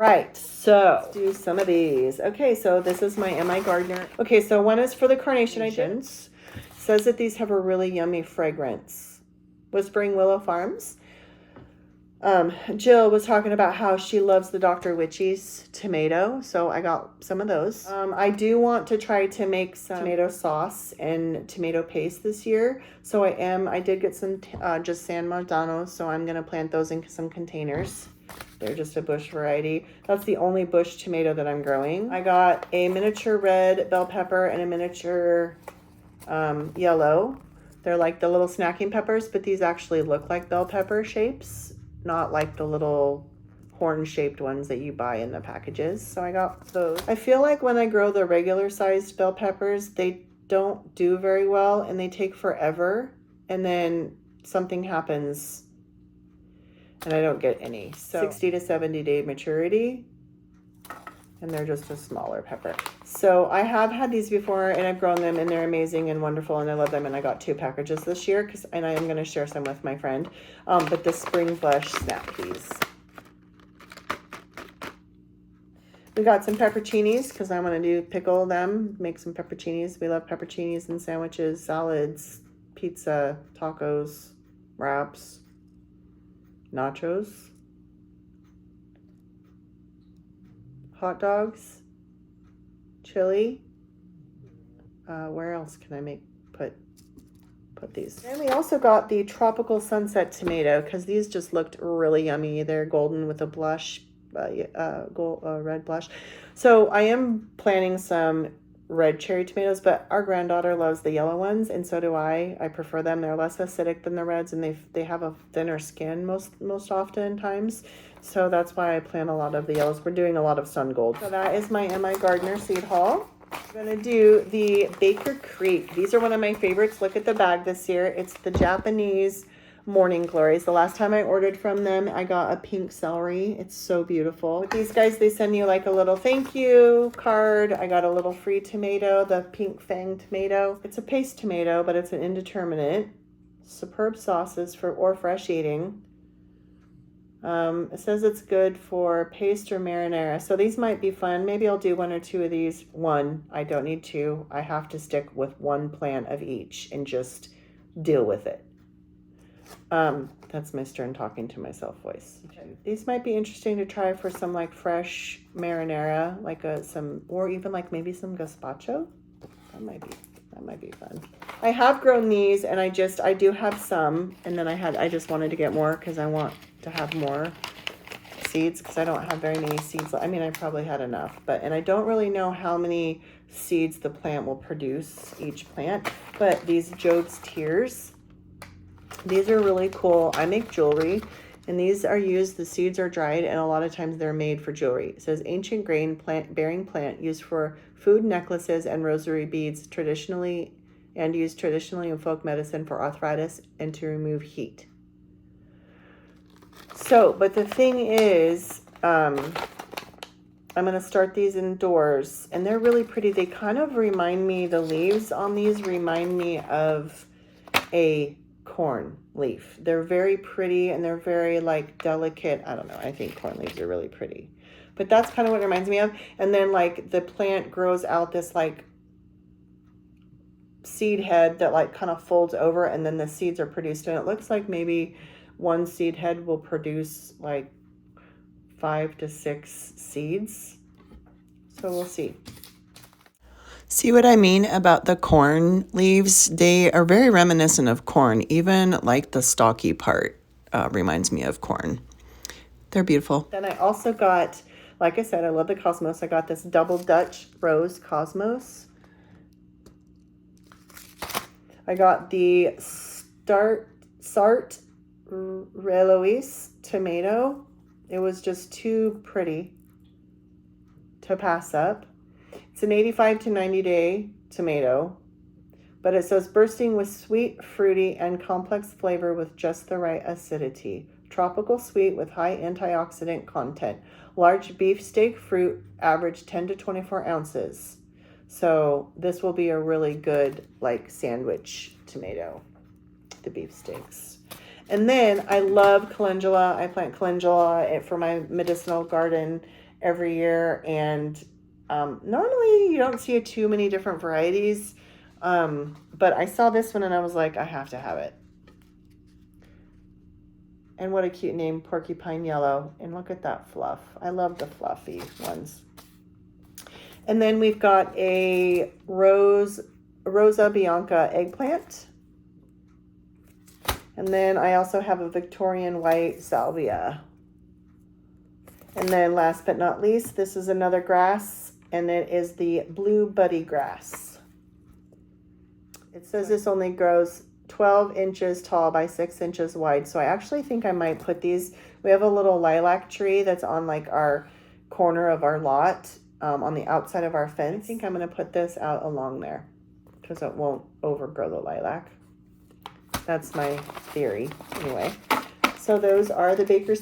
Right, so let's do some of these. Okay, so this is my Am I Gardener. Okay, so one is for the carnations. Says that these have a really yummy fragrance. Whispering Willow Farms. Jill was talking about how she loves the Dr. Witchy's tomato, so I got some of those. I do want to try to make some tomato sauce and tomato paste this year, so I did get some just San Marzano, so I'm gonna plant those in some containers. They're just a bush variety. That's the only bush tomato that I'm growing. I got a miniature red bell pepper and a miniature yellow. They're like the little snacking peppers, but these actually look like bell pepper shapes, not like the little horn-shaped ones that you buy in the packages. So I got those. I feel like when I grow the regular-sized bell peppers, they don't do very well and they take forever. And then something happens and I don't get any. So 60 to 70 day maturity, and they're just a smaller pepper. So I have had these before and I've grown them and they're amazing and wonderful and I love them, and I got 2 packages this year and I am going to share some with my friend. But the Spring Flush snap peas. We got some pepperoncinis because I want to pickle them, make some pepperoncinis. We love pepperoncinis in sandwiches, salads, pizza, tacos, wraps, nachos, hot dogs, chili. Where else can I put these? And we also got the Tropical Sunset tomato because these just looked really yummy. They're golden with a blush, red blush. So I am planting some red cherry tomatoes, but our granddaughter loves the yellow ones, and so do I. I prefer them. They're less acidic than the reds, and they have a thinner skin most often times. So that's why I plant a lot of the yellows. We're doing a lot of sun gold. So that is my Am I Gardener seed haul. I'm going to do the Baker Creek. These are one of my favorites. Look at the bag this year. It's the Japanese Morning Glories. The last time I ordered from them, I got a pink celery. It's so beautiful. With these guys, they send you like a little thank you card. I got a little free tomato, the pink fang tomato. It's a paste tomato, but it's an indeterminate. Superb sauces or fresh eating. It says it's good for paste or marinara. So these might be fun. Maybe I'll do 1 or 2 of these. I don't need 2. I have to stick with 1 plant of each and just deal with it. That's my stern talking to myself voice. These might be interesting to try for some like fresh marinara, like or even like maybe some gazpacho. That might be fun. I have grown these and I do have some, and then I just wanted to get more because I want to have more seeds because I don't have very many seeds. I mean, I probably had enough, and I don't really know how many seeds the plant will produce, each plant, but these Job's Tears, these are really cool. I make jewelry, and these are used, the seeds are dried, and a lot of times they're made for jewelry. It says ancient grain bearing plant used for food, necklaces, and rosary beads, used traditionally in folk medicine for arthritis and to remove heat. So, but the thing is, I'm going to start these indoors, and they're really pretty. They kind of remind me, the leaves on these remind me of a corn leaf. They're very pretty and they're very like delicate. I don't know. I think corn leaves are really pretty, but that's kind of what it reminds me of. And then like the plant grows out this like seed head that like kind of folds over, and then the seeds are produced, and it looks like maybe one seed head will produce like 5 to 6 seeds. So we'll see. See what I mean about the corn leaves? They are very reminiscent of corn. Even like the stalky part reminds me of corn. They're beautiful. Then I also got, like I said, I love the Cosmos. I got this double Dutch rose Cosmos. I got the Sart Relois tomato. It was just too pretty to pass up. It's an 85 to 90 day tomato, but it says bursting with sweet, fruity, and complex flavor with just the right acidity. Tropical sweet with high antioxidant content. Large beefsteak fruit, average 10 to 24 ounces. So this will be a really good like sandwich tomato, the beefsteaks. And then I love calendula. I plant calendula for my medicinal garden, every year, and normally you don't see too many different varieties, but I saw this one and I was like, I have to have it. And what a cute name, Porcupine Yellow. And look at that fluff. I love the fluffy ones. And then we've got a Rosa Bianca eggplant. And then I also have a Victorian white salvia. And then last but not least, this is another grass, and it is the blue buddy grass. It says this only grows 12 inches tall by 6 inches wide. So I actually think I might put these. We have a little lilac tree that's on like our corner of our lot, on the outside of our fence. I think I'm going to put this out along there because it won't overgrow the lilac. That's my theory anyway. So those are the Baker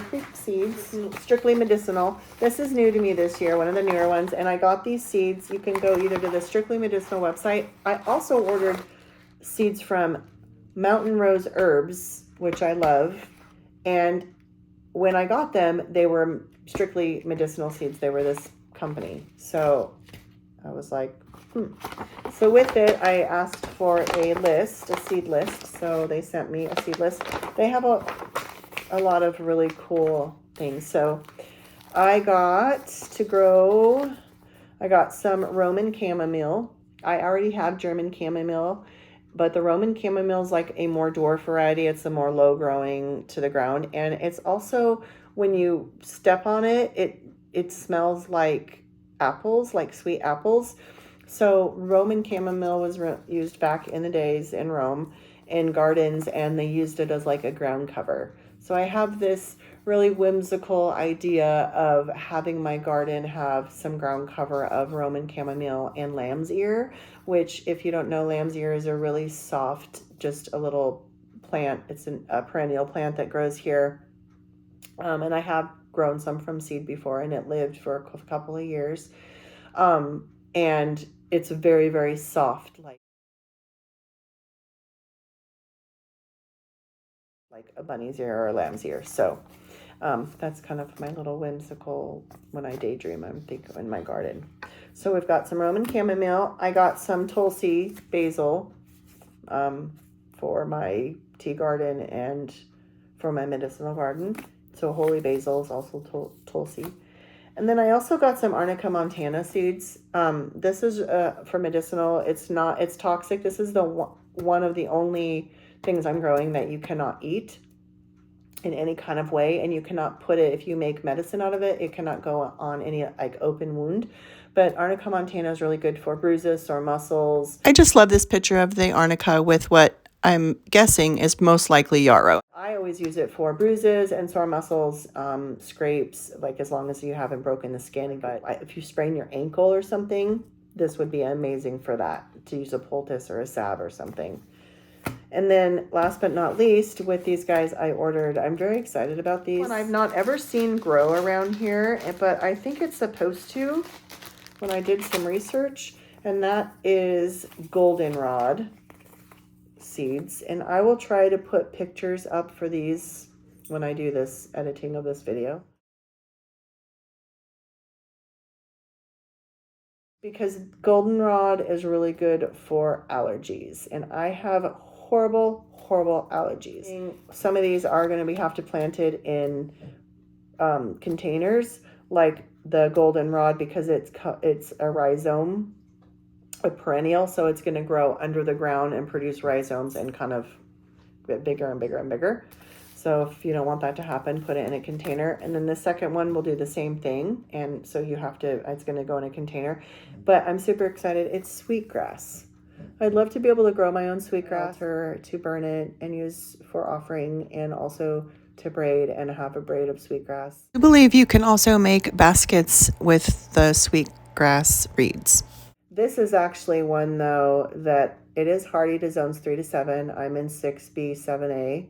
Creek seeds, strictly medicinal. This is new to me this year, one of the newer ones, and I got these seeds. You can go either to the Strictly Medicinal website. I also ordered seeds from Mountain Rose Herbs, which I love, and when I got them, they were strictly medicinal seeds. They were this company, so I was like, So with it, I asked for a seed list, so they sent me a seed list. They have a lot of really cool things. So I got some Roman chamomile. I already have German chamomile, but the Roman chamomile is like a more dwarf variety. It's a more low growing to the ground. And it's also, when you step on it, it smells like apples, like sweet apples. So Roman chamomile was used back in the days in Rome in gardens, and they used it as like a ground cover. So I have this really whimsical idea of having my garden have some ground cover of Roman chamomile and lamb's ear, which, if you don't know, lamb's ear is a really soft, just a little plant. It's a perennial plant that grows here. And I have grown some from seed before, and it lived for a couple of years. And it's very, very soft, like a bunny's ear or a lamb's ear. So that's kind of my little whimsical, when I daydream, I'm thinking in my garden. So we've got some Roman chamomile. I got some Tulsi basil for my tea garden and for my medicinal garden. So holy basil is also Tulsi. And then I also got some Arnica montana seeds. This is for medicinal. It's toxic. This is the one of the only things I'm growing that you cannot eat in any kind of way, and you cannot put it, if you make medicine out of it, it cannot go on any like open wound. But Arnica montana is really good for bruises, sore muscles. I just love this picture of the Arnica with what I'm guessing is most likely yarrow. I always use it for bruises and sore muscles, scrapes, like as long as you haven't broken the skin. But if you sprain your ankle or something, this would be amazing for that, to use a poultice or a salve or something. And then last but not least, with these guys I ordered, I'm very excited about these. One I've not ever seen grow around here, but I think it's supposed to when I did some research, and that is goldenrod seeds. And I will try to put pictures up for these when I do this editing of this video, because goldenrod is really good for allergies, and I have horrible allergies. Some of these are going to have to planted in containers, like the goldenrod, because it's a rhizome, a perennial, so it's going to grow under the ground and produce rhizomes and kind of get bigger and bigger and bigger. So if you don't want that to happen, put it in a container. And then the second one will do the same thing, and so it's going to go in a container. But I'm super excited. It's sweetgrass. I'd love to be able to grow my own sweetgrass, or to burn it and use for offering, and also to braid and have a braid of sweetgrass. I believe you can also make baskets with the sweetgrass reeds. This is actually one, though, that it is hardy to zones 3 to 7. I'm in 6B, 7A,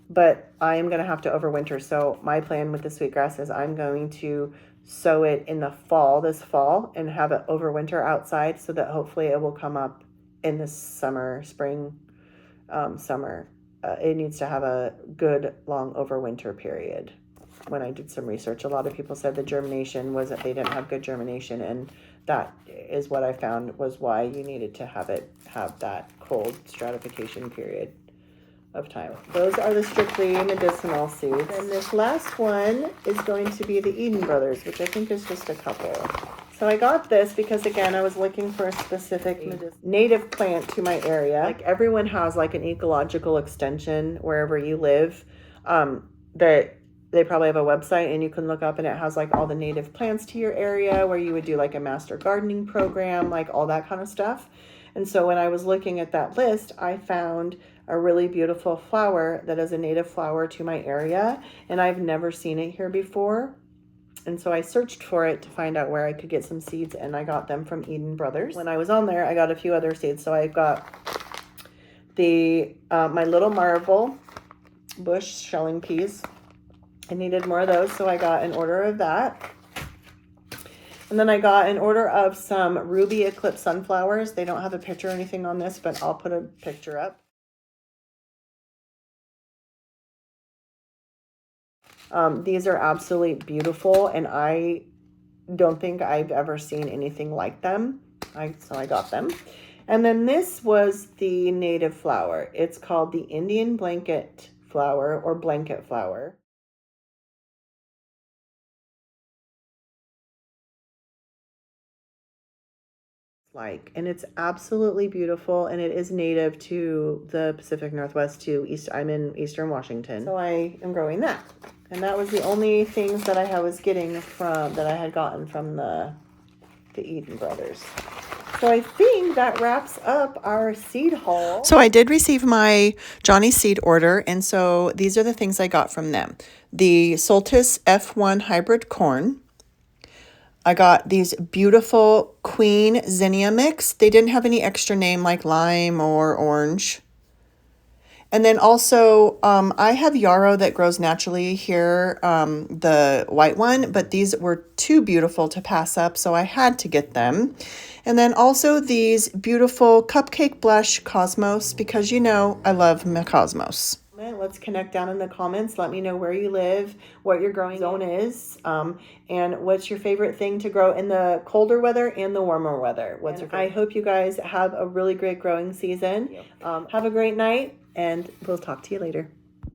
but I am going to have to overwinter. So my plan with the sweetgrass is I'm going to sow it in the fall, this fall, and have it overwinter outside, so that hopefully it will come up in the summer, spring, summer. It needs to have a good long overwinter period. when I did some research. A lot of people said the germination was that they didn't have good germination, and that is what I found was why you needed to have that cold stratification period of time. Those are the strictly medicinal seeds. And this last one is going to be the Eden Brothers, which I think is just a couple. So I got this because, again, I was looking for a specific native plant to my area. Like everyone has like an ecological extension wherever you live, that they probably have a website and you can look up, and it has like all the native plants to your area where you would do like a master gardening program, like all that kind of stuff. And so when I was looking at that list, I found a really beautiful flower that is a native flower to my area, and I've never seen it here before. And so I searched for it to find out where I could get some seeds, and I got them from Eden Brothers. When I was on there, I got a few other seeds. So I got the my Little Marvel bush shelling peas. I needed more of those, so I got an order of that. And then I got an order of some Ruby Eclipse sunflowers. They don't have a picture or anything on this, but I'll put a picture up. These are absolutely beautiful, and I don't think I've ever seen anything like them. So I got them. And then this was the native flower. It's called the Indian blanket flower or blanket flower. And it's absolutely beautiful, and it is native to the Pacific Northwest I'm in Eastern Washington. So I am growing that. And that was the only things that I had gotten from the Eden Brothers. So I think that wraps up our seed haul. So I did receive my Johnny Seed order, and so these are the things I got from them. The Soltis F1 hybrid corn. I got these beautiful Queen Zinnia mix. They didn't have any extra name like lime or orange. And then also, I have yarrow that grows naturally here, the white one, but these were too beautiful to pass up, so I had to get them. And then also these beautiful Cupcake Blush Cosmos, because you know I love my Cosmos. Let's connect down in the comments. Let me know where you live, what your growing zone is, and what's your favorite thing to grow in the colder weather and the warmer weather. I hope you guys have a really great growing season. Have a great night, and we'll talk to you later.